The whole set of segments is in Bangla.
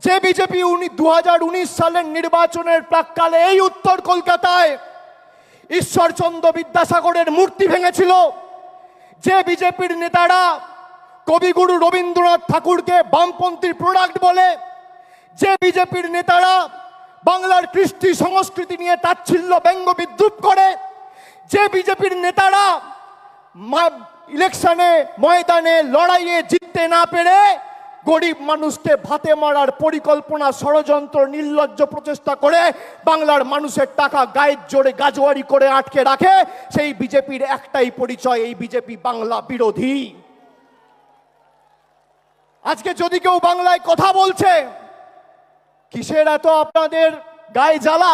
যে বিজেপি 2019 সালের নির্বাচনের প্রাক্কালে এই উত্তর কলকাতায় ঈশ্বরচন্দ্র বিদ্যাসাগরের মূর্তি ভেঙেছিল, যে বিজেপির নেতারা কবিগুরু রবীন্দ্রনাথ ঠাকুরকে বামপন্থীর প্রোডাক্ট বলে, যে বিজেপির নেতারা বাংলার কৃষ্টি সংস্কৃতি নিয়ে তাচ্ছিল্য ব্যঙ্গ বিদ্রুপ করে, যে বিজেপির নেতারা ইলেকশনে ময়দানে লড়াইয়ে জিততে না পেরে গরিব মানুষকে ভাতে মারার পরিকল্পনা, ষড়যন্ত্র, নির্লজ্জ প্রচেষ্টা করে বাংলার মানুষের টাকা গায়ের জোরে গাজোয়ারি করে আটকে রাখে, সেই বিজেপির একটাই পরিচয়, এই বিজেপি বাংলা বিরোধী। আজকে যদি কেউ বাংলায় কথা বলছে, কিসের এত আপনাদের গায়ে জ্বালা,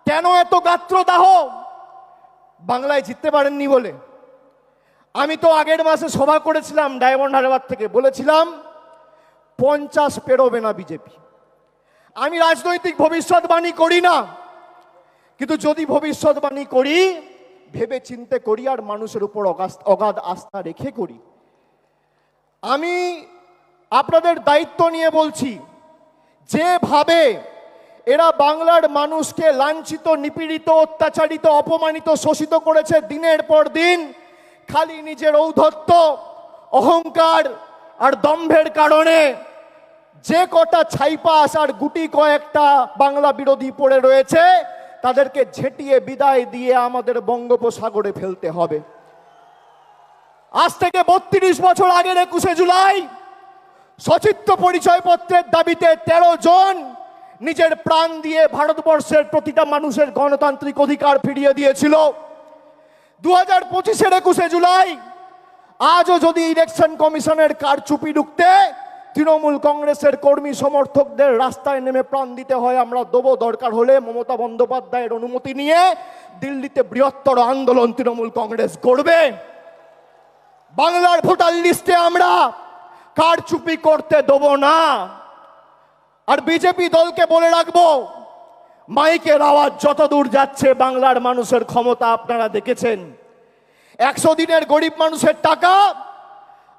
কেন এত গাত্রদাহ? বাংলায় জিততে পারেননি বলে। আমি তো আগের মাসে সভা করেছিলাম ডায়মন্ড হারবার থেকে, বলেছিলাম 50 পেরোবে না বিজেপি। আমি রাজনৈতিক ভবিষ্যৎবাণী করি না, কিন্তু যদি ভবিষ্যৎবাণী করি ভেবে চিন্তে করি আর মানুষের উপর অগাধ আস্থা রেখে করি। আমি আপনাদের দায়িত্ব নিয়ে বলছি, যেভাবে এরা বাংলার মানুষকে লাঞ্ছিত, নিপীড়িত, অত্যাচারিত, অপমানিত, শোষিত করেছে দিনের পর দিন, খালি নিজের ঔদ্ধত্য, অহংকার আর দম্ভের কারণে যে কটা ছাইপাস আর গুটি কয়েকটা বাংলা বিরোধী পড়ে রয়েছে, তাদেরকে ঝেঁটিয়ে বিদায় দিয়ে আমাদের বঙ্গোপসাগরে ফেলতে হবে। আজ থেকে 32 বছর আগের 21শে জুলাই সচিত্র পরিচয়পত্রের দাবিতে 13 জন নিজের প্রাণ দিয়ে ভারতবর্ষের প্রতিটা মানুষের গণতান্ত্রিক অধিকার ফিরিয়ে দিয়েছিল। 2025-এর 21শে জুলাই আজও যদি ইলেকশন কমিশনের কারচুপি ঢুকতে তৃণমূল কংগ্রেসের কর্মী সমর্থকদের রাস্তায় নেমে প্রাণ দিতে হয়, আমরা দেবো। দরকার হলে মমতা বন্দ্যোপাধ্যায়ের অনুমতি নিয়ে দিল্লিতে বৃহত্তর আন্দোলন তৃণমূল কংগ্রেস করবে। বাংলার ভোটার লিস্টে আমরা কারচুপি করতে দেবো না। আর বিজেপি দলকে বলে রাখবো, মাইকের আওয়াজ যত দূর যাচ্ছে, বাংলার মানুষের ক্ষমতা আপনারা দেখেছেন। 100 দিনের গরিব মানুষের টাকা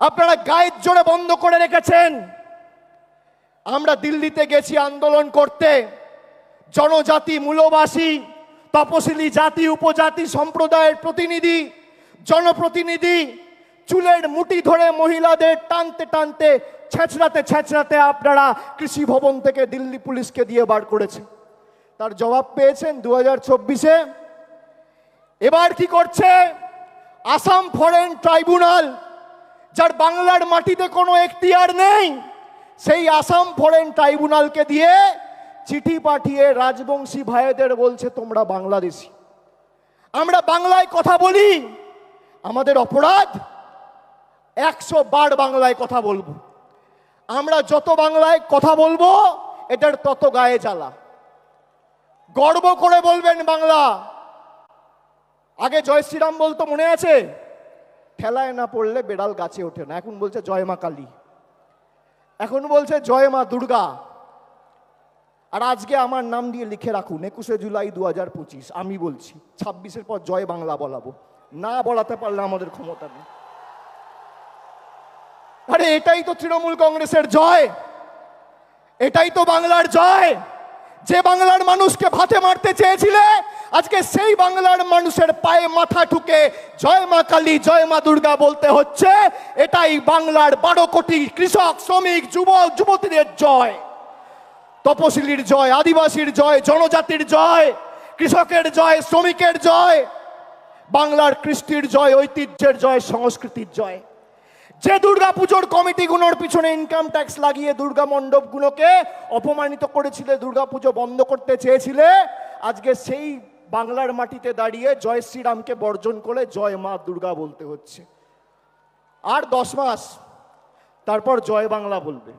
আপনারা গায়ের জোরে বন্ধ করে রেখেছেন। আমরা দিল্লিতে গেছি আন্দোলন করতে, জনজাতি, মূলবাসী, তপশিলি জাতি, উপজাতি সম্প্রদায়ের প্রতিনিধি, জনপ্রতিনিধি চুলের মুঠি ধরে মহিলাদের টানতে টানতে, ছেঁচড়াতে ছেঁচড়াতে আপনারা কৃষি ভবন থেকে দিল্লি পুলিশকে দিয়ে বার করেছে। তার জবাব পেয়েছেন 2024-এ। এবার কি করছে আসাম ফরেন ট্রাইব্যুনাল, যার বাংলার মাটিতে কোনো এখতিয়ার নেই, সেই আসাম ফরেন ট্রাইব্যুনালকে দিয়ে চিঠি পাঠিয়ে রাজবংশী ভাইদের বলছে তোমরা বাংলাদেশি। আমরা বাংলায় কথা বলি, আমাদের অপরাধ 100 বার বাংলায় কথা বলবো। আমরা যত বাংলায় কথা বলবো এটার তত গায়ে জ্বালা। গর্ব করে বলবেন বাংলা। আগে জয় শ্রীরাম বলতো, মনে আছে? ঠেলায় না পড়লে বেড়াল গাছে ওঠে না। এখন বলছে জয় মা কালী, এখন বলছে জয় মা দুর্গা। আর আজকে আমার নাম দিয়ে লিখে রাখুন 21শে জুলাই 2025। আমি বলছি 26-এর পর জয় বাংলা বলাবো, না বলাতে পারলে আমাদের ক্ষমতা নেই। আরে এটাই তো তৃণমূল কংগ্রেসের জয়, এটাই তো বাংলার জয়। যে বাংলার মানুষকে ভাতে মারতে চেয়েছিলে, আজকে সেই বাংলার মানুষের পায়ে মাথা ঠুকে জয় মা কালী, জয় মা দুর্গা বলতে হচ্ছে। এটাই বাংলার 12 কোটি কৃষক, শ্রমিক, যুবক, যুবতীদের জয়, তপশিলির জয়, আদিবাসীর জয়, জনজাতির জয়, কৃষকের জয়, শ্রমিকের জয়, বাংলার কৃষ্টির জয়, ঐতিহ্যের জয়, সংস্কৃতির জয়। যে দুর্গাপুজোর কমিটিগুলোর পিছনে ইনকাম ট্যাক্স লাগিয়ে দুর্গা মণ্ডপগুলোকে অপমানিত করেছিলে, দুর্গাপুজো বন্ধ করতে চেয়েছিলে, আজকে সেই বাংলার মাটিতে দাঁড়িয়ে জয় শ্রীরামকে বর্জন করে জয় মা দুর্গা বলতে হচ্ছে। আর 10 মাস তারপর জয় বাংলা বলবে।